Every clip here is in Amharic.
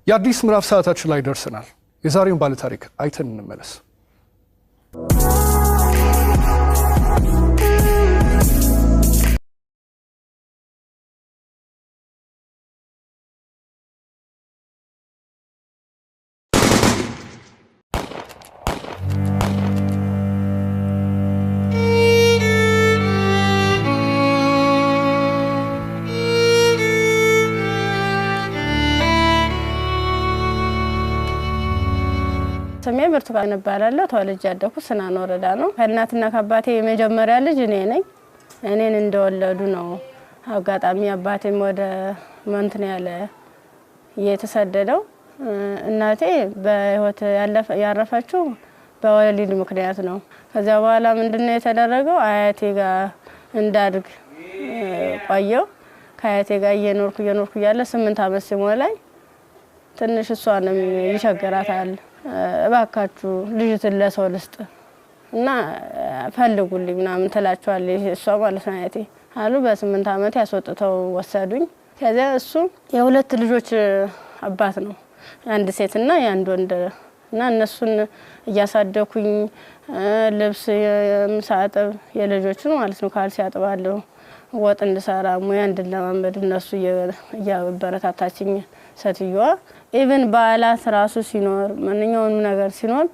የአዲስ ምዕራፍ ሰዓታችን ላይ ደርሰናል። የዛሬውን ባለ ታሪክ አይተን እንመለስ። ስሜ ብርቱካን እባላለሁ። ተወልጄ ያደኩት ስናን ወረዳ ነው። ከእናትና ከአባቴ የመጀመሪያ ልጅ እኔ ነኝ። እኔን እንደወለዱ ነው አጋጣሚ አባቴም ወደ መንትን ያለ የተሰደደው። እናቴ በህይወት ያረፈችው በወሊድ ምክንያት ነው። ከዚያ በኋላ ምንድነው የተደረገው? አያቴ ጋር እንዳድግ ቆየው። ከአያቴ ጋር እየኖርኩ ያለ 8 አመት ሲሞላኝ ትንሽ እሷንም ይቸግራታል። እባካችሁ ልጅትን ለሰው ልስጥ እና ፈልጉልኝ ምናምን ትላቸዋለች እሷ ማለት ነው አያቴ አሉ። በ8 አመት ያስወጥተው ወሰዱኝ። ከዛ እሱ የሁለት ልጆች አባት ነው፣ አንድ ሴትና የአንድ ወንድ እና እነሱን እያሳደኩኝ ልብስ የምሳጠብ የልጆችን ማለት ነው ካልሲ ያጥባለሁ፣ ወጥ እንድሰራ ሙያ እንድለማመድ እነሱ እያበረታታችኝ ሴትዮዋ ኢቭን በዓላት ራሱ ሲኖር ማንኛውንም ነገር ሲኖር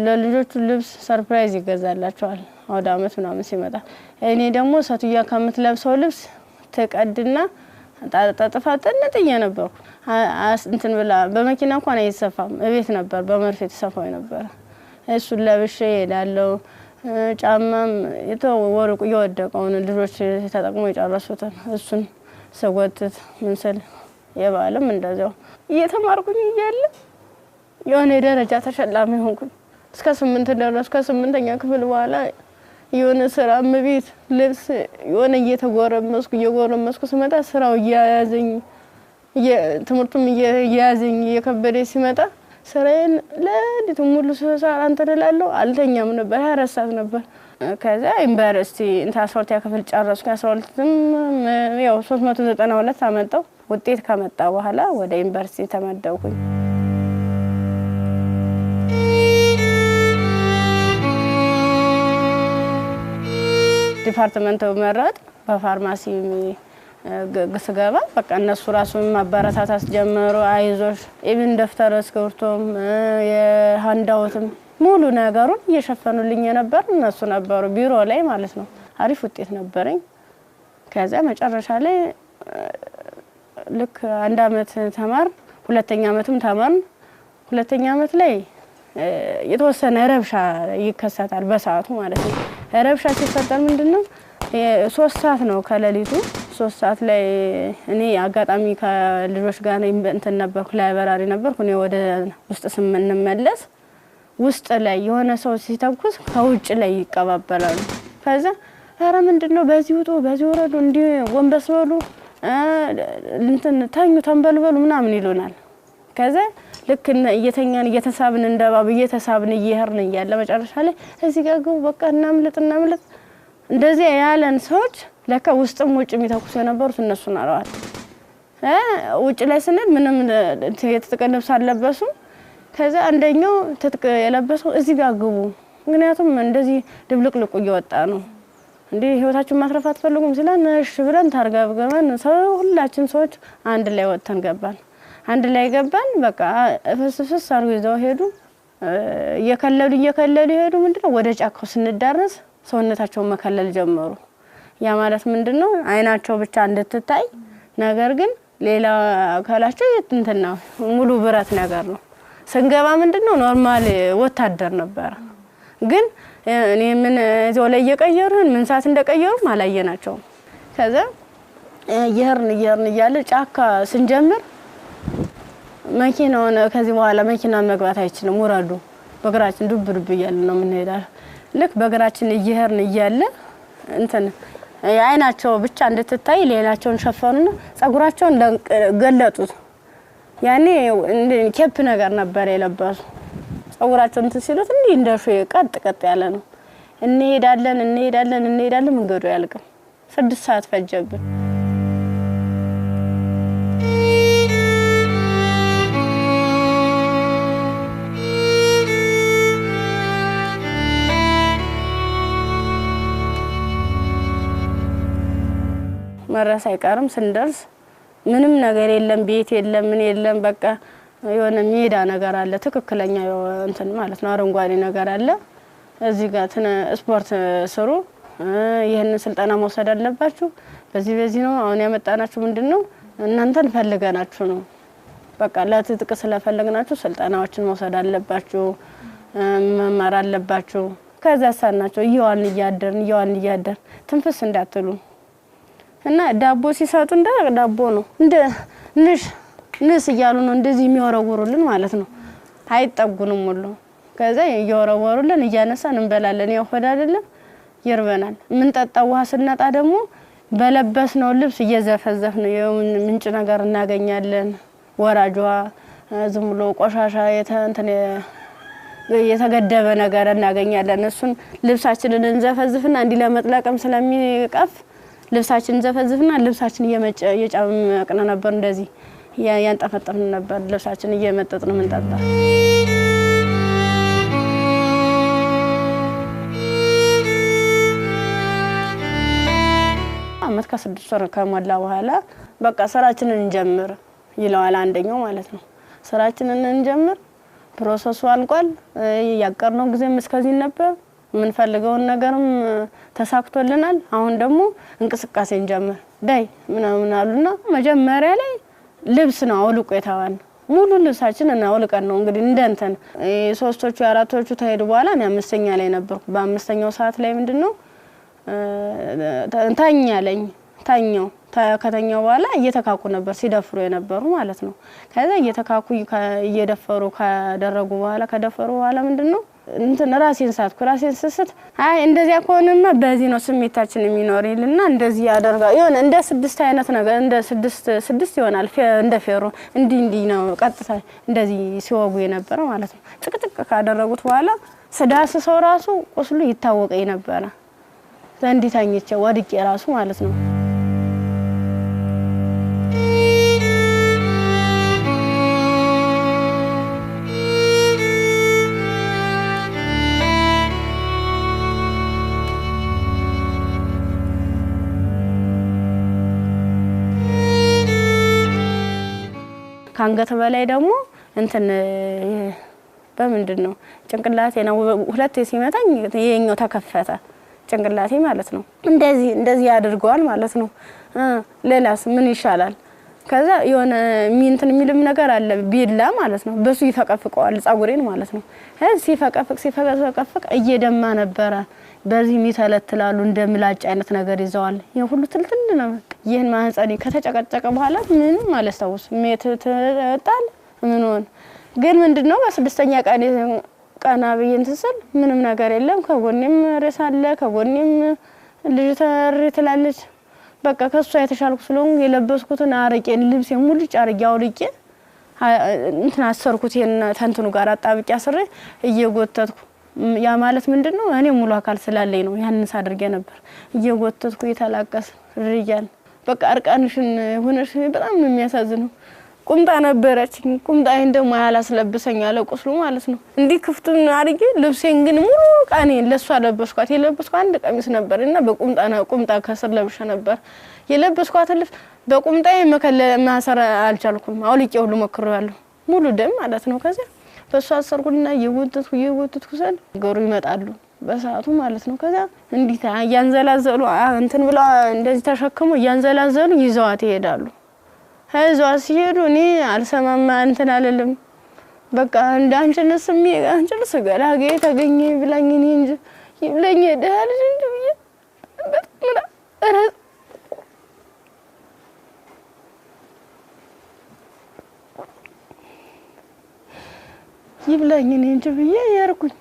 ለልጆቹ ልብስ ሰርፕራይዝ ይገዛላቸዋል አውደ አመት ምናምን ሲመጣ። እኔ ደግሞ ሴትዮዋ ከምትለብሰው ልብስ ተቀድና ጣጣጣፋ ጥንጥዬ ነበርኩ። እንትን ብላ በመኪና እንኳን አይሰፋም፣ እቤት ነበር በመርፌ ተሰፋው ነበር። እሱን ለብሼ ሄዳለሁ። ጫማም የተወረቁ የወደቀውን ልጆች ተጠቅሞ የጨረሱትን እሱን ሰጎትት ምንስል የባለም እንደዛው እየተማርኩኝ እያለ የሆነ ደረጃ ተሸላሚ ሆንኩኝ። እስከ 8 ደረስኩ። ከ8ኛ ክፍል በኋላ የሆነ ስራ ምቢት ልብስ የሆነ እየተጎረመስኩ ስመጣ ስራው እያያዘኝ ትምህርቱም እያያዘኝ እየከበደ ሲመጣ ስራዬን ለሊቱ ሙሉ ሰዓት አንተደላለሁ አልተኛም ነበር። 24 ሰዓት ነበር። ከዛ ዩኒቨርሲቲ እንታ 12ኛ ክፍል ጨረስኩ። 12ም ያው 392 አመጣው። ውጤት ከመጣ በኋላ ወደ ዩኒቨርሲቲ ተመደብኩኝ። ዲፓርትመንት መረጥ በፋርማሲ ስገባ በቃ እነሱ ራሱን ማበረታታት ጀመሩ። አይዞሽ ኢቭን ደፍተር እስክሪብቶም የሃንዳውትም ሙሉ ነገሩን እየሸፈኑልኝ ነበር እነሱ ነበሩ ቢሮ ላይ ማለት ነው። አሪፍ ውጤት ነበረኝ። ከዛ መጨረሻ ላይ ልክ 1 አመት ተማር፣ 2ኛ አመትም ተማር። 2ኛ አመት ላይ የተወሰነ ረብሻ ይከሰታል በሰዓቱ ማለት ነው። ረብሻ ሲፈጠር ምንድነው 3 ሰዓት ነው ከሌሊቱ 3 ሰዓት ላይ እኔ አጋጣሚ ከልጆች ጋር እንትን ነበርኩ፣ ላይብራሪ ነበርኩ። እኔ ወደ ውስጥ ስንመለስ ውስጥ ላይ የሆነ ሰው ሲተኩስ ከውጭ ላይ ይቀባበላሉ። ከዛ ኧረ ምንድነው በዚህ ውጡ በዚህ ወረዱ እንዲ ወንበስ በሉ እንትን ታኙ ተንበልበሉ ምናምን ይሉናል። ከዛ ልክ እየተኛን እየተሳብን እንደባብ እየተሳብን እየሄርን እያለ መጨረሻ ላይ እዚህ ጋር ግቡ በቃ እናምልጥ እንደዚህ ያለን ሰዎች ለካ ውስጥም ውጭ የሚተኩሱ የነበሩት እነሱ ናቸው። ውጭ ላይ ስንል ምንም የተጠቀለብ ሳለበሱ ከዛ አንደኛው ትጥቅ የለበሰው እዚህ ጋር ግቡ ምክንያቱም እንደዚህ ድብልቅልቁ እየወጣ ነው እንዴ ህይወታችሁን ማትረፍ አትፈልጉም ሲላን እሺ ብለን ታርጋብገመን ሁላችን ሰዎች አንድ ላይ ወጥተን ገባን። አንድ ላይ ገባን። በቃ ፍስፍስ አርጎ ይዘው ሄዱ። እየከለሉ ሄዱ። ምንድነው ወደ ጫካው ስንዳረስ ሰውነታቸውን መከለል ጀመሩ። ያ ማለት ምንድነው አይናቸው ብቻ እንድትታይ ነገር ግን ሌላ አካላቸው እንትና ሙሉ ብረት ነገር ነው። ስንገባ ምንድነው ኖርማል ወታደር ነበር። ግን እኔ ምን እዛው ላይ እየቀየሩን ምን ሰዓት እንደቀየሩ ማላየናቸው። ከዛ ይሄርን እያለ ጫካ ስንጀምር መኪናውን ከዚህ በኋላ መኪና መግባት አይችልም ወራዱ በግራችን ዱብ እያለ ነው የምንሄዳው። ልክ በግራችን እየሄርን እያለ እንትን አይናቸው ብቻ እንድትታይ ሌላቸውን ሸፈኑና ጸጉራቸውን ገለጡት። ያኔ ኬፕ ነገር ነበር የለበሱ። ጸጉራቸውን እንትን ሲሉት እንዴ እንደሹ ቀጥ ያለ ነው። እንሄዳለን መንገዱ ያልቀም 6 ሰዓት ፈጀብን። መረስ አይቀርም ስንደርስ ምንም ነገር የለም ቤት የለም ምን የለም በቃ የሆነ ሜዳ ነገር አለ ትክክለኛ እንትን ማለት ነው አረንጓዴ ነገር አለ እዚህ ጋር ስፖርት ስሩ ይሄንን ስልጠና መውሰድ አለባችሁ በዚህ ነው አሁን ያመጣናችሁ ምንድነው እናንተን ፈልገናችሁ ነው በቃ ለትጥቅ ስለፈለግናችሁ ስልጠናዎችን መውሰድ አለባችሁ መማር አለባችሁ ከዛ ሳናቸው ይዋን እያደር ትንፍስ እንዳትሉ እና ዳቦ ሲሰጡ እንደ ዳቦ ነው እንደ ንስ ይያሉ ነው እንደዚህ የሚወረወሩልን ማለት ነው አይጠጉንም ሁሉ ከዛ ይወረወሩልን እያነሳን እንበላለን ያው ሆድ አይደለም ይርበናል ምን ጠጣው ውሃ ስናጣ ደግሞ በለበስነው ልብስ እየዘፈዘፍን ምንጭ ነገር እናገኛለን ወራጇ ዝም ብሎ ቆሻሻ የተገደበ ነገር እናገኛለን እሱን ልብሳችንን እንዘፈዝፍና እንዲ ለመጥለቅም ስለሚቀፍ ልብሳችንን ዘፈዝፍና ልብሳችን እየጫመቅን ነበር እንደዚህ ያንጠፈጠፍን ነበር ልብሳችን እየመጠጥን ምንጠጣ አመት ከ6 ወር ከሞላ በኋላ በቃ ስራችንን እንጀምር ይለዋል አንደኛው ማለት ነው ስራችንን እንጀምር ፕሮሰሱ አልቋል ያቀርነው ጊዜም እስከዚህ ነበር ምን ፈልገውን ነገርም ተሳክቶልናል አሁን ደግሞ እንቅስቃሴ እንጀምር ዳይ ምናምን አሉና መጀመሪያ ላይ ልብስ ነው አውልቆ የታዋን ሙሉ ልብሳችን እና አውልቀን ነው እንግዲህ እንደንተን ሶስቶቹ አራቶቹ ተሄዱ በኋላ እኔ አምስተኛ ላይ ነበርኩ በአምስተኛው ሰዓት ላይ ምንድነው ታኛው ከተኛው በኋላ እየተካኩ ነበር ሲደፍሩ የነበሩ ማለት ነው ከዛ እየተካኩ እየደፈሩ ካደረጉ በኋላ ከደፈሩ በኋላ ምንድነው እንትን ራሴን ስስት አይ እንደዚያ ከሆነማ በዚህ ነው ስሜታችን የሚኖርልና እንደዚህ ያደርጋ ይሆነ እንደ 6 አይነት ነገር እንደ 6 ይሆናል እንደ ፌሮ እንዲ ነው ቀጥታ እንደዚህ ሲወጉ የነበረ ማለት ነው ጥቅጥቅ ካደረጉት በኋላ ስዳስ ሰው ራሱ ቁስሉ ይታወቀኝ ነበር ዘንዲታኝቼ ወድቄ ራሱ ማለት ነው ካንገተ በላይ ደግሞ እንትን በምንድነው ጭንቅላቴ ነው ሁለት ሲመታኝ የኛው ተከፈተ ጭንቅላቴ ማለት ነው እንደዚህ ያድርጓል ማለት ነው ሌላስ ምን ይሻላል ከዛ የሆነ ሚንትን የሚልም ነገር አለ ቢላ ማለት ነው በሱ ይፈቀፍቀዋል ጻጉሬን ማለት ነው ሲፈቀፍቅ እየደማ ነበር በዚህ ሚተለትላሉ እንደምላጭ አይነት ነገር ይዘዋል የሁሉ ትልትል ነው ይሄን ማህፀኔ ከተጨቀጨቀ በኋላ ምን ማለስታውስ ሜትታል ምን ሆነ ግን ምንድነው በስድስተኛ ቀና በየንተሰል ምንም ነገር የለም ከጎኔም ረሳለ ከጎኔም ልጅ ተርትላለች በቃ ከሷ የተሻልኩ ስለሆነ የለበስኩትን አረቄን ልብስ ሙሉ ጫርጊያው ልቄ እንትን አሰርኩት ተንትኑ ጋር አጣብቂያ አስሬ እየጎተትኩ ያ ማለት ምንድነው እኔ ሙሉ አካል ስላለኝ ነው ያንስ አድርጌ ነበር እየጎተትኩ ይተላቀስ ርያል በቃ አርቃንሽን ሆነሽ በጣም ነው የሚያሳዝነው ቁምጣ ነበረችኝ ቁምጣዬን ደግሞ ያላስለብሰኝ ያለ ቁስሉ ማለት ነው እንዲ ክፍቱን አርጌ ልብሴን ግን ሙሉ ቃኔ ለሷ ለበስኳት የለበስኳት አንድ ቀሚስ ነበርና ቁምጣ ከስር ለብሼ ነበር የለበስኳት ልብስ በቁምጣዬ ማሰር አልቻልኩም አውልቄ ሁሉ ሞክሬያለሁ ሙሉ ደም ማለት ነው ከዛ በሷ አሰርኩና የወጥኩ ሰል ገሩ ይመጣሉ በሰዓቱ ማለት ነው ከዛ እንዲታ ያንዘላዘሉ እንትን ብላ እንደዚህ ተሸክሙ ያንዘላዘሉ ይዘዋት ይሄዳሉ ሀይዟ ሲሄዱ እኔ አልሰማማ እንትን አለልም በቃ እንዳንችልስ አንችልስ ገላጌ ተገኘ ብላኝ እኔ እንጂ ይብለኝ ደህል እንጂ ብዬ በጣም ይብለኝ እኔ እንጂ ብዬ ያርኩኝ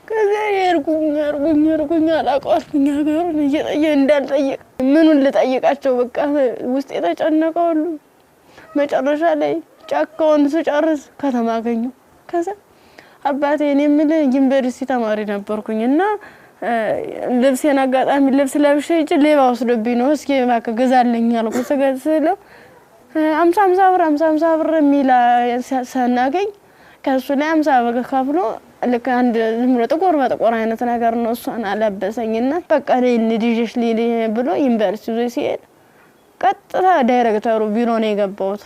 ከዛ ያርኩኝ አላቋርኩኝ ሀገሩን እየጠየ እንዳልጠየቅ ምኑን ልጠይቃቸው በቃ ውስጥ የተጨነቀው ሁሉ መጨረሻ ላይ ጫካውን ስጨርስ ከተማ አገኘሁ ከዛ አባቴ እኔ ምን ዩኒቨርሲቲ ተማሪ ነበርኩኝና ልብሴን አጋጣሚ ልብስ ለብሼ እጅ ሌባ ወስዶብኝ ነው እስኪ ማከ ገዛልኝ አልኩት ስገዝለው 50 ብር ሚላ ሰናገኝ ከሱ ላይ 50 ብር ከፍሎ ልክ አንድ ዝምሮ ጥቁር በጥቁር አይነት ነገር ነው እሷን አለበሰኝና በቃ ለልጅሽ ሊሊ ብሎ ዩኒቨርሲቲ ይዞ ሲሄድ ቀጥታ ዳይሬክተሩ ቢሮ ነው የገባሁት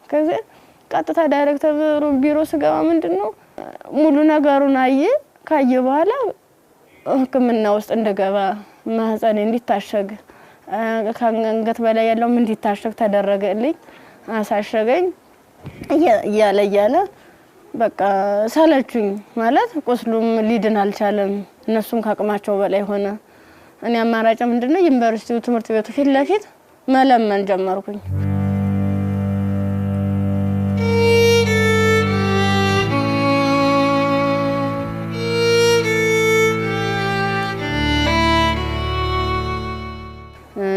ከዚህ ቀጥታ ዳይሬክተሩ ቢሮ ስገባ ምንድነው ሙሉ ነገሩን ካየ በኋላ ህክምና ውስጥ እንደገባ ማህፀን እንዲታሸግ ከአንገት በላይ ያለው ምን እንዲታሸግ ተደረገልኝ አሳሸገኝ እያለ በቃ ሰለቹኝ ማለት ቁስሉም ሊድን አልቻለም እነሱም ካቅማቸው በላይ ሆነ እኔ አማራጭ ምንድነው ዩኒቨርሲቲው ትምህርት ቤቱ ፊት ለፊት መለመን ጀመርኩኝ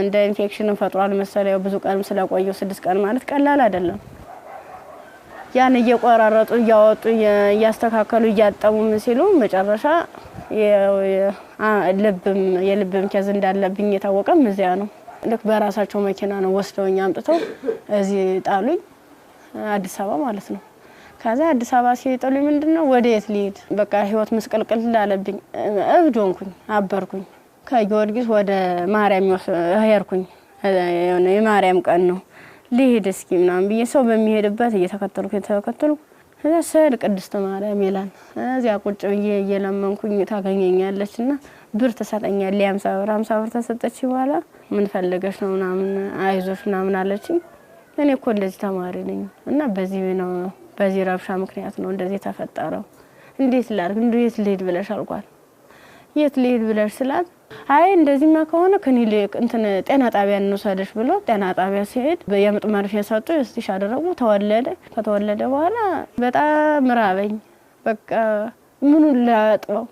እንደ ኢንፌክሽን ፈጥሯል መሰለኝ ብዙ ቀን ስለቆየው 6 ቀን ማለት ቀላል አይደለም ያን እየቆራረጡ ያወጡ ያስተካከሉ ያጣሙ ሲሉ መጨረሻ የልብም ከዝ እንዳለብኝ የታወቀም እዚያ ነው ልክ በራሳቸው መኪና ነው ወስደውኝ አምጥተው እዚህ ጣሉኝ አዲስ አበባ ማለት ነው ከዛ አዲስ አበባ ሲጠሉኝ ምንድነው ወዴት ልሂድ በቃ ህይወት መስቀልቅል ላለብኝ እብዶንኩኝ አበርኩኝ ከጊዮርጊስ ወደ ማርያም ሄርኩኝ የማርያም ቀን ነው ልሂድ እስኪ ምናምን ብዬ ሰው በሚሄድበት እየተከተልኩ ከዛ ሰል ቅድስት ማርያም ይላል እዚያ ቁጭ ብዬ እየለመንኩኝ ታገኘኛለችና ብር ተሰጠኛል 50 ብር ተሰጠች በኋላ ምን ፈልገሽ ነው ምናምን አይዞሽ ምናምን አለችኝ እኔ እኮ እንደዚህ ተማሪ ነኝ እና በዚህ ረብሻ ምክንያት ነው እንደዚህ ተፈጠረው እንዴት ላርግ እንዴት ልሂድ ብለሽ አልኳት የት ልሂድ ብለሽ ስላት አይ እንደዚህማ ከሆነ ከኒል እንትን ጤና ጣቢያ እንወሰደሽ ብሎ ጤና ጣቢያ ሲሄድ የምጥ መርፌ ሰጡ እስቲሽ አደረጉ ከተወለደ በኋላ በጣም ራበኝ በቃ ምኑን ላጥበው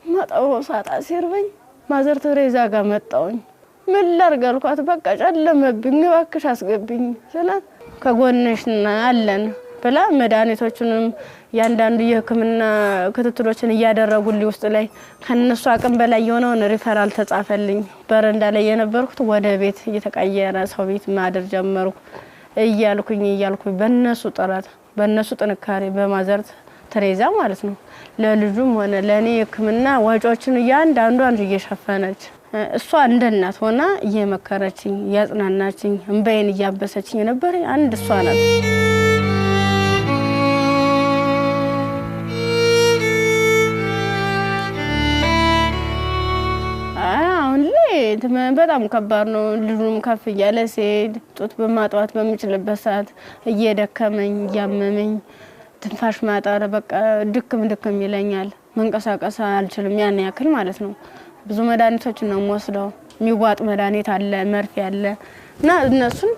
ማጣው ሳጣ ሲርበኝ ማዘር ተሬዛ ጋር መጣውኝ ምን ላርግ አልኳት በቃ ጨለመብኝ እባክሽ አስገብኝ ስላት ከጎንሽና አለን ብላ መድኃኒቶቹንም ያንዳንዱ የህክምና ክትትሎችን ያደረጉልኝ ውስጥ ላይ ከነሱ አቅም በላይ የሆነውን ሪፈራል ተጻፈልኝ በረንዳ ላይ የነበርኩት ወደ ቤት እየተቀየረ ሰው ቤት ማደር ጀመርኩ እያልኩኝ በእነሱ ጥረት በእነሱ ጥንካሬ በማዘር ተሬዛ ማለት ነው ለልጁም ሆነ ለኔ ህክምና ወጪዎችን ያንዳንዷን እየሸፈነች እሷ እንደናት ሆና እየመከረችኝ ያጽናናችኝ እንባዬን እያበሰችኝ ነበር አንድ እሷ ናት በጣም ከባድ ነው ልጁም ከፍ ያለ ሲሄድ ጡት በማጥዋት በሚችልበት ሰዓት እየደከመኝ ያመመኝ ትንፋሽ ማጣረ በቃ ድክም ይለኛል መንቀሳቀስ አልችልም ያን ያክል ማለት ነው ብዙ መድኃኒቶች ነው ወስደው የሚዋጥ መድኃኒት አለ መርፌ አለ እና እነሱን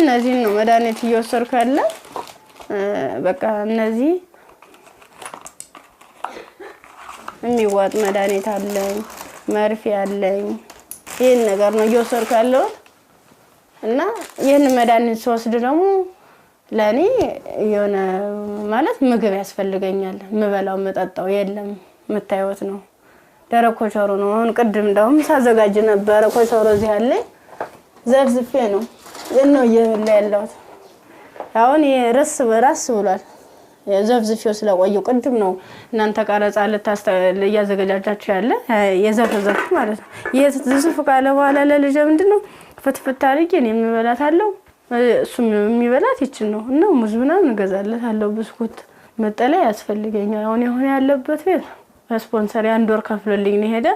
እነዚህ ነው መድኃኒት እየወሰድኩ ያለ በቃ እነዚህ የሚዋጥ መድኃኒት አለኝ መርፌ አለኝ ይሄን ነገር ነው እየወሰድኩ ያለው እና ይሄን መድኃኒት ወስድ ደግሞ ለኔ የሆነ ማለት ምግብ ያስፈልገኛል ምበላው መጣጣው የለም መታየት ነው ደረቅ ኮቸሮ ነው አሁን ቅድም እንደውም ሳዘጋጅ ነበር ኮቸሮ እዚህ አለ ዘፍዝፌ ነው የነው ያለው አሁን የራስ ብሏል የዘፍዝፊው ስለቆየው ቅድም ነው እናንተ ቀረጻ ያዘጋጃቻችሁ ያለ የዘፍዘፍ ማለት ነው የዘፍዝፍ ካለ በኋላ ለልጅ ምንድነው ፍትፍት አድርጌ እኔ የምበላታለሁ እሱም የሚበላት ይችል ነው እና ሙዝ ምናምን እንገዛለታለሁ ብስኩት መጠለያ ያስፈልገኛል አሁን ያለበት ቤት ስፖንሰር አንድ ወር ከፍሎልኝ ነው ሄደ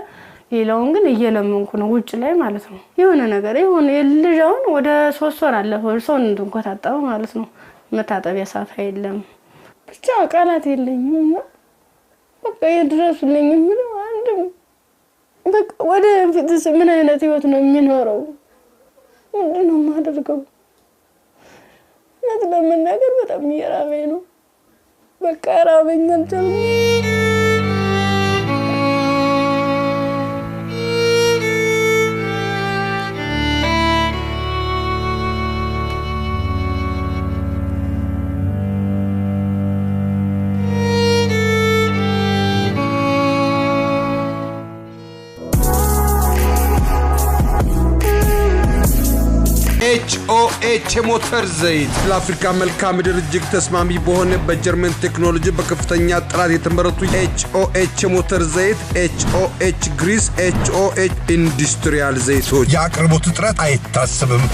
ሌላውን ግን እየለመንኩ ነው ውጭ ላይ ማለት ነው የሆነ ነገር ይሁን የልጅውን ወደ 3 ወር አለፈው ሰው እንድንቆጣጣው ማለት ነው መታጠቢያ ሳፋ የለም ብቻ ቃላት የለኝም በቃ ይድረሱልኝ ምን አንድም በቃ ወደ ፊትስ ምን አይነት ህይወት ነው የሚኖረው ምንድነው ማደርገው ለምን ነገር በጣም ይራበኝ ነው በቃ ራበኝ እንትን ኤች ሞተር ዘይት ለአፍሪካ መልክዓ ምድር እጅግ ተስማሚ በሆነ በጀርመን ቴክኖሎጂ በከፍተኛ ጥራት የተመረቱ ኤች ሞተር ዘይት ኤች ግሪስ ኤች ኢንዱስትሪያል ዘይቶች የአቅርቦት እጥረት አይታሰብም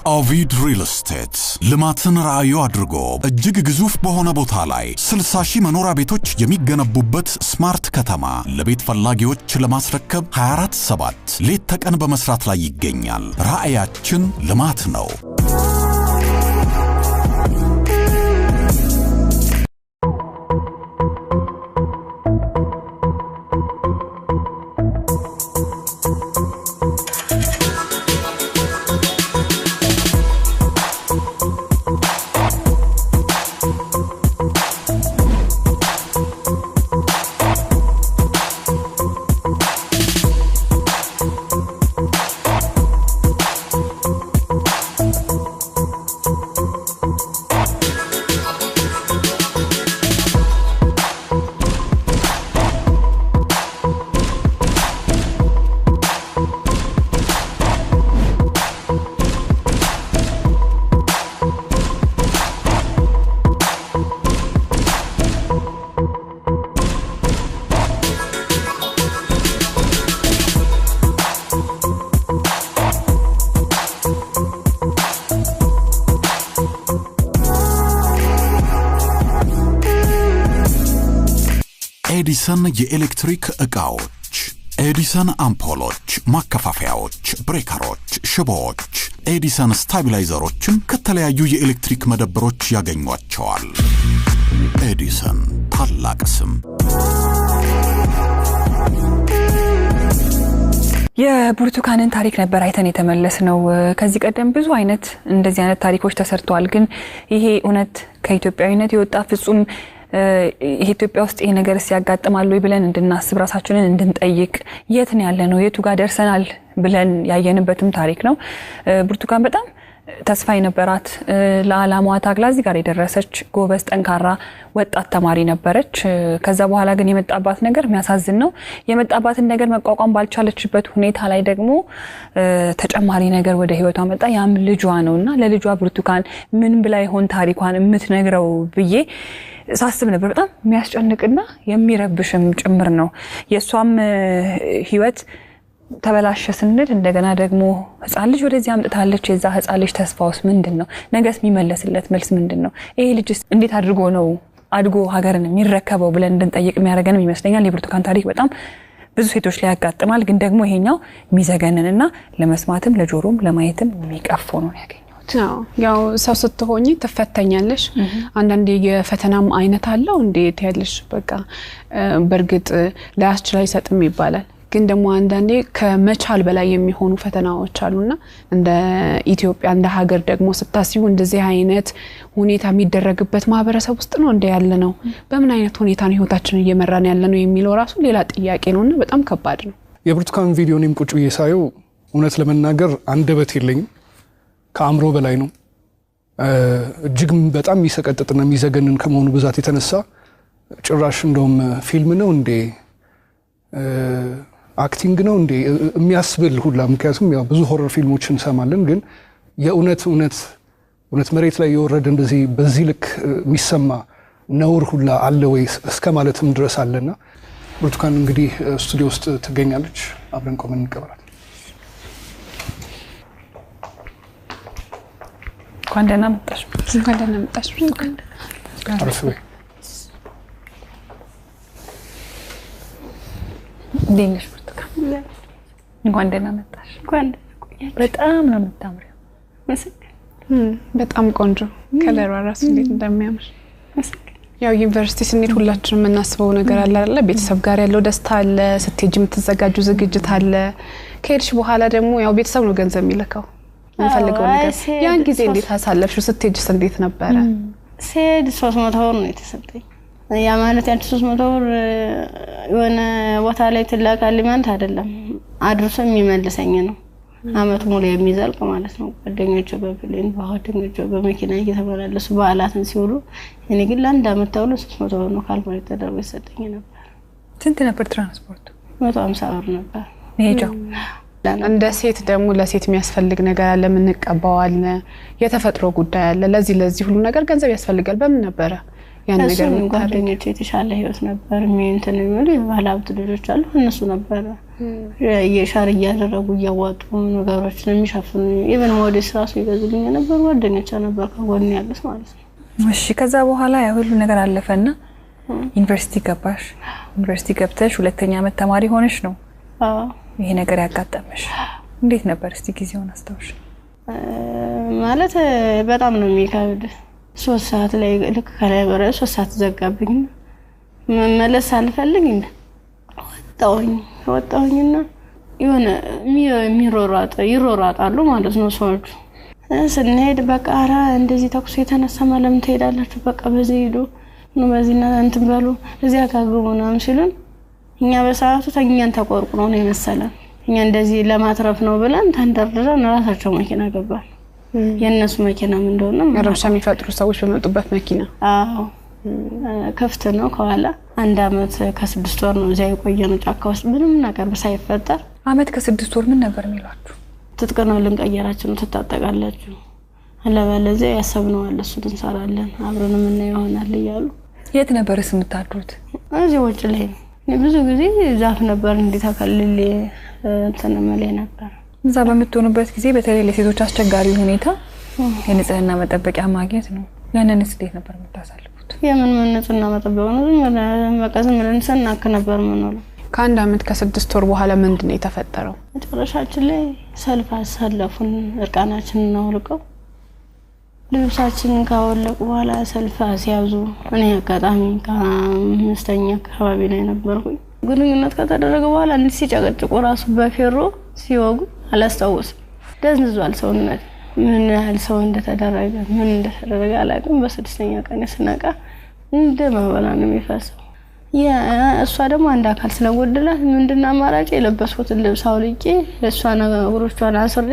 ኦቪድ ሪል ስቴት ልማትን ራዕዩ አድርጎ እጅግ ግዙፍ በሆነ ቦታ ላይ 60,000 መኖሪያ ቤቶች የሚገነቡበት ስማርት ከተማ ለቤት ፈላጊዎች ለማስረከብ 24/7 ሌት ተቀን በመስራት ላይ ይገኛል። ራዕያችን ልማት ነው። ኤዲሰን የኤሌክትሪክ ዕቃዎች ኤዲሰን አምፖሎች ማከፋፈያዎች ብሬከሮች ሽቦዎች ኤዲሰን ስታቢላይዘሮችን ከተለያዩ የኤሌክትሪክ መደብሮች ያገኙዋቸዋል ኤዲሰን ታላቅ ስም የብርቱካንን ታሪክ ነበር አይተን የተመለስነው ከዚህ ቀደም ብዙ አይነት እንደዚህ አይነት ታሪኮች ተሰርተዋል ግን ይሄ እውነት ከኢትዮጵያዊነት የወጣ ፍጹም ኢትዮጵያ ውስጥ ይሄ ነገር ሲያጋጥማል ወይ ብለን እንድናስብ ራሳችንን እንድንጠይቅ የት ነው ያለነው የቱ ጋር ደርሰናል ብለን ያየንበትም ታሪክ ነው ብርቱካን በጣም ተስፋ የነበራት ለዓላማዋ ታግላ እዚህ ጋር የደረሰች ጎበዝ ጠንካራ ወጣት ተማሪ ነበረች ከዛ በኋላ ግን የመጣባት ነገር የሚያሳዝን ነው የመጣባትን ነገር መቋቋም ባልቻለችበት ሁኔታ ላይ ደግሞ ተጨማሪ ነገር ወደ ህይወቷ መጣ ያም ልጇ ነውና ለልጇ ብርቱካን ምን ብላ ይሆን ታሪኳን የምትነግረው ብዬ ሳስብ ነበር በጣም የሚያስጨንቅና የሚረብሽም ጭምር ነው የሷም ህይወት ተበላሸ ስንል እንደገና ደግሞ ህፃን ልጅ ወደዚህ አምጥታለች የዛ ህፃን ልጅ ተስፋውስ ምንድነው ነገስ የሚመለስለት መልስ ምንድነው ይሄ ልጅስ እንዴት አድርጎ ነው አድጎ ሀገርን የሚረከበው ብለን እንድንጠይቅ የሚያደርገንም ይመስለኛል የብርቱካን ታሪክ በጣም ብዙ ሴቶች ላይ ያጋጥማል ግን ደግሞ ይሄኛው ሚዘገንንና ለመስማትም ለጆሮም ለማየትም የሚቀፎ ነው ያገኘሁት ያው ሰው ስትሆኚ ተፈተኛለሽ አንዳንዴ የፈተናም አይነት አለው እንዴት ያለሽ በቃ በርግጥ ላያስችል አይሰጥም ይባላል ግን ደግሞ አንዳንዴ ከመቻል በላይ የሚሆኑ ፈተናዎች አሉና እንደ ኢትዮጵያ እንደ ሀገር ደግሞ ስታስዩ እንደዚህ አይነት ሁኔታ የሚደረግበት ማህበረሰብ ውስጥ ነው እንደ ያለ ነው በምን አይነት ሁኔታ ነው ህይወታችንን እየመራን ያለ ነው የሚለው ራሱ ሌላ ጥያቄ ነውና በጣም ከባድ ነው የብርቱካን ቪዲዮንም ቁጭ በየሳየው እውነት ለመናገር አንደበት የለኝም ከአምሮ በላይ ነው እጅግ በጣም የሚሰቀጥጥና የሚዘገንን ከመሆኑ ብዛት የተነሳ ጭራሽ እንደውም ፊልም ነው እንዴ አክቲንግ ነው እንዴ የሚያስብል ሁላ ምክንያቱም ያው ብዙ ሆረር ፊልሞችን እንሰማለን ግን የእውነት መሬት ላይ የወረደ እንደዚህ በዚህ ልክ የሚሰማ ነውር ሁላ አለ ወይ እስከ ማለትም ድረስ አለና ብርቱካን እንግዲህ ስቱዲዮ ውስጥ ትገኛለች አብረን ቆመን እንቀበላት ኳንደና መጣሽ አረፍ ወይ ዲንሽ ብርቱካን እንኳን ደህና መጣሽ በጣም ነው የምታምሪው በጣም ቆንጆ ከለሯ ራሱ እንዴት እንደሚያምር ያው ዩኒቨርሲቲ ስንሄድ ሁላችንም እናስበው ነገር አለ አይደል ቤተሰብ ጋር ያለው ደስታ አለ ስትሄጂ የምትዘጋጁ ዝግጅት አለ ከሄድሽ በኋላ ደግሞ ያው ቤተሰብ ነው ገንዘብ የሚልከው እንፈልገው ነገር ያን ጊዜ እንዴት አሳለፍሽው ስትሄጂስ እንዴት ነበረ ሴድ 300 ብር ነው የተሰጠኝ ያ ማለት ያን 300 ብር የሆነ ቦታ ላይ ትላካልኝ ማለት አይደለም አድርሶ የሚመልሰኝ ነው አመት ሙሉ የሚዘልቅ ማለት ነው ጓደኞቼ በፕሌን በሆቴሎች በመኪና እየተመላለሱ በዓላትን ሲውሉ እኔ ግን ለአንድ አመት ተውሎ 300 ብር ነው ካልኩሌት ተደርጎ ይሰጠኝ ነበር ስንት ነበር ትራንስፖርቱ 150 ብር ነበር ሄጃው እንደ ሴት ደግሞ ለሴት የሚያስፈልግ ነገር አለ ምን እንቀባዋለን የተፈጥሮ ጉዳይ አለ ለዚህ ሁሉ ነገር ገንዘብ ያስፈልጋል በምን ነበር ያን ነገር ምን ጓደኞቼ የተሻለ ህይወት ነበር እንትን የሚሉ የባለሀብት ልጆች አሉ እነሱ ነበር የሻር እያደረጉ እያዋጡ ነገሮችን የሚሸፍኑ ኢቭን ሞዴስ ራሱ ይገዙልኝ ነበር ጓደኞቼ ነበር ከጎን ያሉት ማለት ነው እሺ ከዛ በኋላ ያ ሁሉ ነገር አለፈና ዩኒቨርሲቲ ገባሽ ዩኒቨርሲቲ ገብተሽ ሁለተኛ ዓመት ተማሪ ሆነሽ ነው ይሄ ነገር ያጋጠመሽ እንዴት ነበር እስቲ ጊዜውን አስተውሽ ማለት በጣም ነው የሚከብድ 3 ሰዓት ላይ ልክ ከላይ ወረ 3 ሰዓት ዘጋብኝ መመለስ አልፈልግ እንደ ወጣሁኝና የሆነ ይሮራጣሉ ማለት ነው ሰዎች ስንሄድ በቃ አራ እንደዚህ ተኩስ የተነሳ ማለም ትሄዳላችሁ በቃ በዚህ ሄዱ ነው በዚህና እንትን ባሉ እዚያ ካገቡናም ሲሉን እኛ በሰዓቱ ተኛን ተቆርቁሮ ነው የመሰለን እኛ እንደዚህ ለማትረፍ ነው ብለን ተንደርድረን ራሳቸው መኪና ገባን የነሱ መኪና ምን እንደሆነ ረብሻ የሚፈጥሩ ሰዎች በመጡበት መኪና አዎ ከፍተ ነው ከኋላ 1 አመት ከ6 ወር ነው እዚያ የቆየነው ጫካ ውስጥ ምንም ነገር ሳይፈጠር አመት ከ6 ወር ምን ነበር የሚሏችሁ ትጥቀናው ልንቀየራችሁ ነው ተጣጣቃላችሁ አለበለዚያ ያሰብነው አለ እሱ እንሰራለን አብረን ምን ይሆናል ይያሉ የት ነበርስ የምታድሩት እዚህ ውጭ ላይ ብዙ ጊዜ ዛፍ ነበር እንዲታከልል ተነመለ ነበር እዛ በመጥቶንበት ጊዜ በተለይ ለሴቶች አስቸጋሪ ሁኔታ የንጽህና መጠበቂያ ማግኘት ነው ያንንስ እንዴት ነበር የምታሳልፉት የምን ንጽህና መጠበቂያ ነው መቀዘም ለንሰናክ ነበር ምንለው ከአንድ አመት ከ6 ወር በኋላ ምንድነው የተፈጠረው መጨረሻችን ላይ ሰልፍ አሳለፉን እርቃናችንን ነው ልቀው ልብሳችንን ካወለቁ በኋላ ሰልፍ ሲያዙ እኔ አጋጣሚ ከአምስተኛ አካባቢ ላይ ነበርኩኝ ግንኙነት ከተደረገ በኋላ እንዴ ሲጨቀጭቁ ራሱ በፌሮ ሲወጉ አላስታውስም ደንዝዟል ሰውነት ምን ያህል ሰው እንደተደረገ ምን እንደተደረገ አላውቅም በስድስተኛ ቀን ስናቃ እንደ ማባላ ነው የሚፈሰው እሷ ደግሞ አንድ አካል ስለጎደላት ምንድነው አማራጭ የለበስኩት ልብስ አውልቄ እሷ ነገሮቿን አስሬ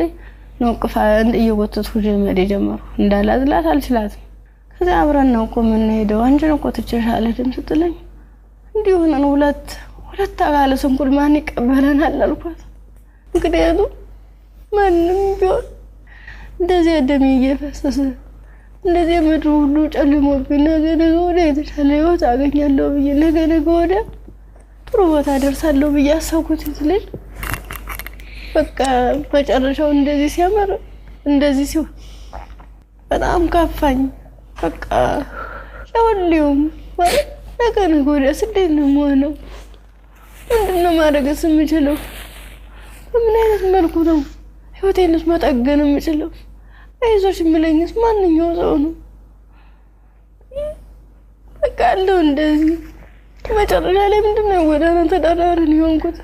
ነው ቅፋ እየወተቱ ጀመረ ጀመሩ እንዳላዝላት አልችላትም ከዛ አብረን ነው ምን ሄደው አንጀ ነው ቆጥቼሻለ ድም ስትለኝ እንዲሆነ ነው ሁለት አካል ስንኩል ማን ይቀበለናል አልኳት እንግዲህ ማንም ቢሆን እንደዚህ ደም እየፈሰሰ እንደዚህ ምድሩ ሁሉ ጨልሞብኝ ነገ ወደ የተሻለ ህይወት አገኛለሁ ብዬ ነገ ወደ ጥሩ ቦታ ደርሳለሁ ብዬ አሰብኩት ልጅ በቃ በጨረሻው እንደዚህ ሲያመር እንደዚህ ሲሆን በጣም ካፋኝ በቃ ለሁሉም ማለት ነገ ወደ ስደት ነው የምሆነው ምንድነው ማድረግስ የምችለው ምን አይነት መልኩ ነው ህይወቴንስ መጠገን የምችለው አይዞሽ የሚለኝስ ማንኛው ሰው ነው በቃ አለው እንደዚህ መጨረሻ ላይ ምንድነው ጎዳና ተዳዳሪን ይሆንኩት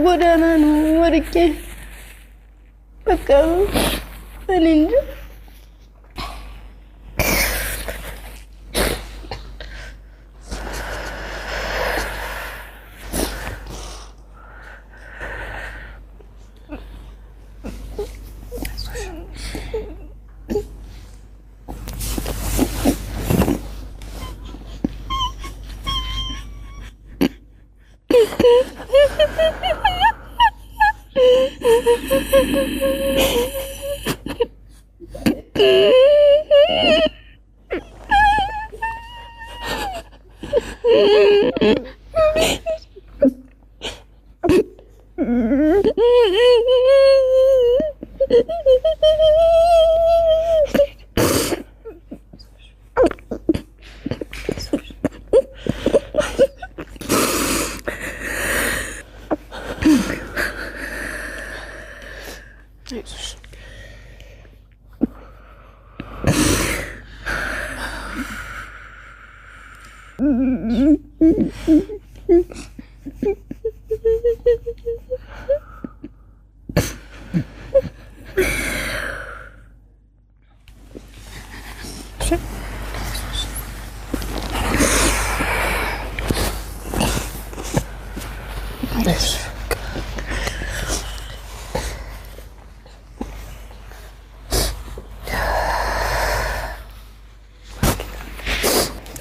ጎዳና ነው ወርቄ በቃ እኔ እንጂ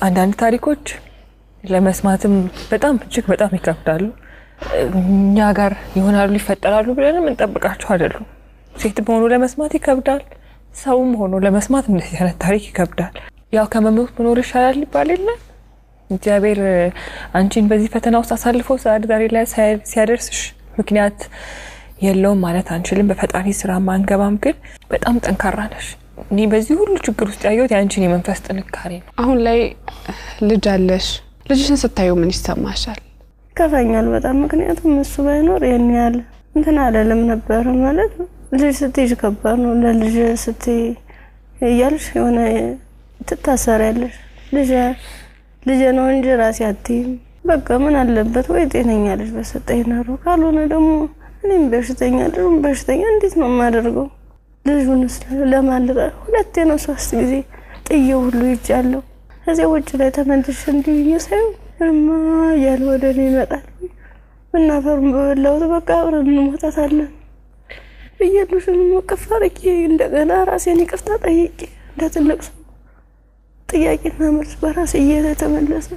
አንዳንድ ታሪኮች ለመስማትም በጣም እጅግ በጣም ይከብዳሉ እኛ ጋር ይሆናሉ ይፈጠራሉ ብለን እንጠብቃቸው አይደሉም። ሴት ሆኖ ለመስማት ይከብዳል፣ ሰውም ሆኖ ለመስማት እንደዚህ አይነት ታሪክ ይከብዳል። ያው ከመሞት መኖር ይሻላል ይባል የለ እግዚአብሔር አንቺን በዚህ ፈተና ውስጥ አሳልፎ ዛሬ ላይ ሲያደርስሽ ምክንያት የለውም ማለት አንችልም። በፈጣሪ ስራ ማንገባም፣ ግን በጣም ጠንካራ ነሽ። እኔ በዚህ ሁሉ ችግር ውስጥ ያየሁት ያንቺን የመንፈስ ጥንካሬ ነው። አሁን ላይ ልጅ አለሽ። ልጅሽን ስታዩ ምን ይሰማሻል? ከፋኛል በጣም። ምክንያቱም እሱ ባይኖር የኔ ያለ እንትን አይደለም ነበር ማለት ልጅ ስትይዥ ከባድ ነው። ለልጅ ስትይ እያልሽ የሆነ ትታሰሪያለሽ። ልጅ ነው እንጂ ራሴ አትይም። በቃ ምን አለበት ወይ ጤነኛ ልጅ በሰጠኝ ነው። ካልሆነ ደግሞ እኔም በሽተኛ ልጅም በሽተኛ እንዴት ነው የማደርገው? ልጁንስ ለማልቀ ሁለቴ ነው 3 ጊዜ ጥዬው ሁሉ ይጫለው። ከዚያ ውጭ ላይ ተመልሼ እንዲይየሰው ያለ ወደ እኔ ይመጣል። እናፈሩን በበላው በቃ አብረን እንሞታታለን። በየሉሽን መቀፋረቂ እንደገና ራሴን ይቅርታ ጠይቄ እንደትልቅ ሰው ጥያቄና መልስ በራሴ እየተመለሰ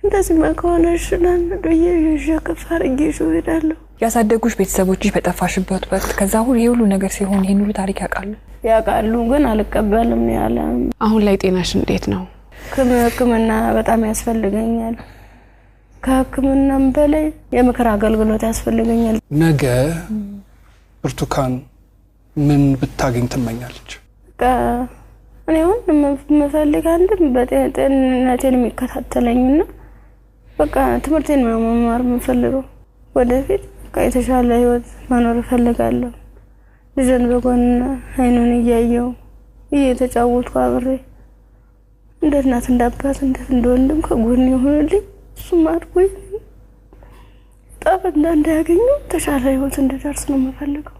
እንደዚህ ማከሆነሽ ለንዶዬ ይሸከፋረቂ ይሽውዳለሁ። ያሳደጉሽ ቤተሰቦችሽ በጠፋሽበት ወቅት ከዛ ሁሉ ነገር ሲሆን ይሄን ሁሉ ታሪክ ያውቃሉ ግን አልቀበልም ያለ። አሁን ላይ ጤናሽ እንዴት ነው? ሕክምና በጣም ያስፈልገኛል። ከሕክምናም በላይ የምክር አገልግሎት ያስፈልገኛል። ነገ ብርቱካን ምን ብታገኝ ትመኛለች? እኔ አሁን የምፈልግ አንድም በጤንነቴን የሚከታተለኝና በቃ ትምህርቴን መማር የምፈልገው ወደፊት በቃ የተሻለ ህይወት መኖር እፈልጋለሁ። ልጅን በጎን አይኑን እያየው እየተጫወትኩ አብሬ እንደ እናት እንዳባት እንደ ወንድም ከጎን ይሆንልኝ። እሱም አድርጎኝ ጠፍና እንዳያገኙ ተሻለ ህይወት እንድደርስ ነው የምፈልገው።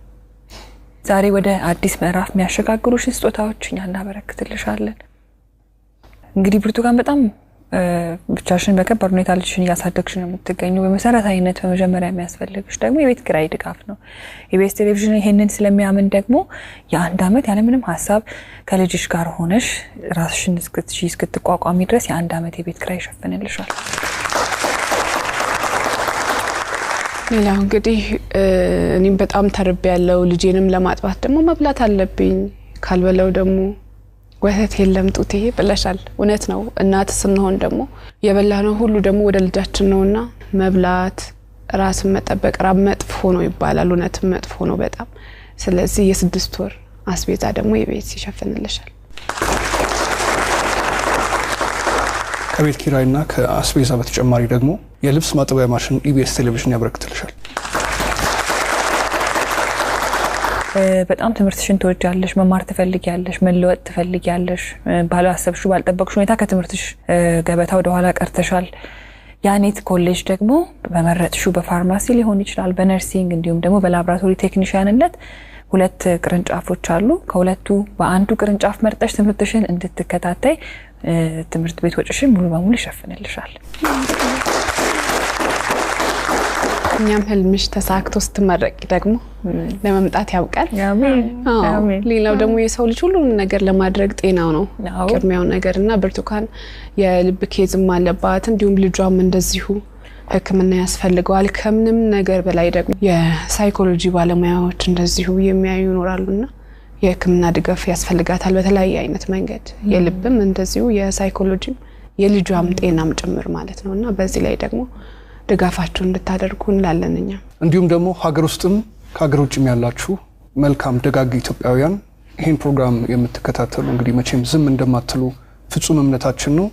ዛሬ ወደ አዲስ ምዕራፍ የሚያሸጋግሩሽ ስጦታዎች እኛ እናበረክትልሻለን። እንግዲህ ብርቱካን በጣም ብቻሽን በከባድ ሁኔታ ልጅሽን እያሳደግሽ ነው የምትገኘው። በመሰረታዊነት በመጀመሪያ የሚያስፈልግሽ ደግሞ የቤት ኪራይ ድጋፍ ነው። ኢቢኤስ ቴሌቪዥን ይሄንን ስለሚያምን ደግሞ የ1 አመት ያለምንም ሀሳብ ከልጅሽ ጋር ሆነሽ ራስሽን እስክትቋቋሚ ድረስ የ1 አመት የቤት ኪራይ ይሸፍንልሻል። ሌላው እንግዲህ እኔም በጣም ተርቤያለሁ። ልጄንም ለማጥባት ደግሞ መብላት አለብኝ። ካልበለው ደግሞ ወተት የለም ጡቴ ብለሻል። እውነት ነው። እናት ስንሆን ደግሞ የበላነው ሁሉ ደግሞ ወደ ልጃችን ነውና መብላት ራስን መጠበቅ ራብ መጥፎ ነው ይባላል። እውነት መጥፎ ነው በጣም። ስለዚህ የ6 ወር አስቤዛ ደግሞ የቤት ይሸፍንልሻል። ከቤት ኪራይና ከአስቤዛ በተጨማሪ ደግሞ የልብስ ማጠቢያ ማሽን ኢቢኤስ ቴሌቪዥን ያበረክትልሻል። በጣም ትምህርትሽን ትወጃለሽ፣ መማር ትፈልጊያለሽ፣ መለወጥ ትፈልጊያለሽ። ባላሰብሽው ባልጠበቅሽው ሁኔታ ከትምህርትሽ ገበታ ወደ ኋላ ቀርተሻል። ያኔት ኮሌጅ ደግሞ በመረጥሽው በፋርማሲ ሊሆን ይችላል፣ በነርሲንግ እንዲሁም ደግሞ በላብራቶሪ ቴክኒሻንነት 2 ቅርንጫፎች አሉ። ከሁለቱ በአንዱ ቅርንጫፍ መርጠሽ ትምህርትሽን እንድትከታተይ ትምህርት ቤት ወጪሽን ሙሉ በሙሉ ይሸፍንልሻል። እኛም ህልምሽ ተሳክቶ ስትመረቂ ደግሞ ለመምጣት ያውቃል። አሜን። ሌላው ደግሞ የሰው ልጅ ሁሉ ነገር ለማድረግ ጤናው ነው ቅድሚያው ነገርና ብርቱካን የልብ ኬዝም አለባት። እንዲሁም ልጇም እንደዚሁ ሕክምና ያስፈልገዋል። ከምንም ነገር በላይ ደግሞ የሳይኮሎጂ ባለሙያዎች እንደዚሁ የሚያዩ ይኖራሉና የሕክምና ድጋፍ ያስፈልጋታል በተለያየ አይነት መንገድ። የልብም እንደዚሁ የሳይኮሎጂም የልጇም ጤናም ጭምር ማለት ነውና በዚህ ላይ ደግሞ ድጋፋችሁ እንድታደርጉ እንላለንኛ። እንዲሁም ደግሞ ሀገር ውስጥም ከሀገር ውጭም ያላችሁ መልካም ደጋግ ኢትዮጵያውያን ይሄን ፕሮግራም የምትከታተሉ እንግዲህ መቼም ዝም እንደማትሉ ፍጹም እምነታችን ነው።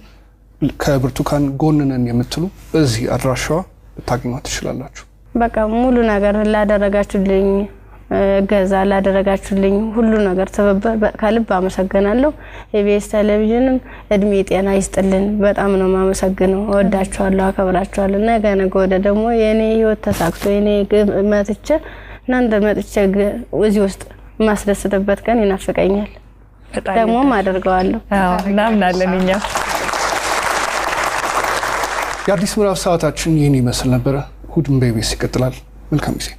ከብርቱካን ጎን ነን የምትሉ በዚህ አድራሻዋ ልታገኟት ትችላላችሁ። በቃ ሙሉ ነገር ላደረጋችሁልኝ ገዛ ላደረጋችሁልኝ ሁሉ ነገር ተበበ ከልብ አመሰግናለሁ። ኢቢኤስ ቴሌቪዥንም እድሜ ጤና ይስጥልን። በጣም ነው ማመሰግነው። ወዳችኋለሁ፣ አከብራችኋለሁ። ነገ ወደ ደግሞ የኔ ህይወት ተሳክቶ የኔ መጥቼ እናንተ መጥቼ እዚህ ውስጥ ማስደስተበት ቀን ይናፍቀኛል። ደግሞ ማደርገዋለሁ። እናምናለን እኛ። የአዲስ ምዕራፍ ሰዓታችን ይህን ይመስል ነበር። እሑድም በኢቢኤስ ይቀጥላል። መልካም ጊዜ።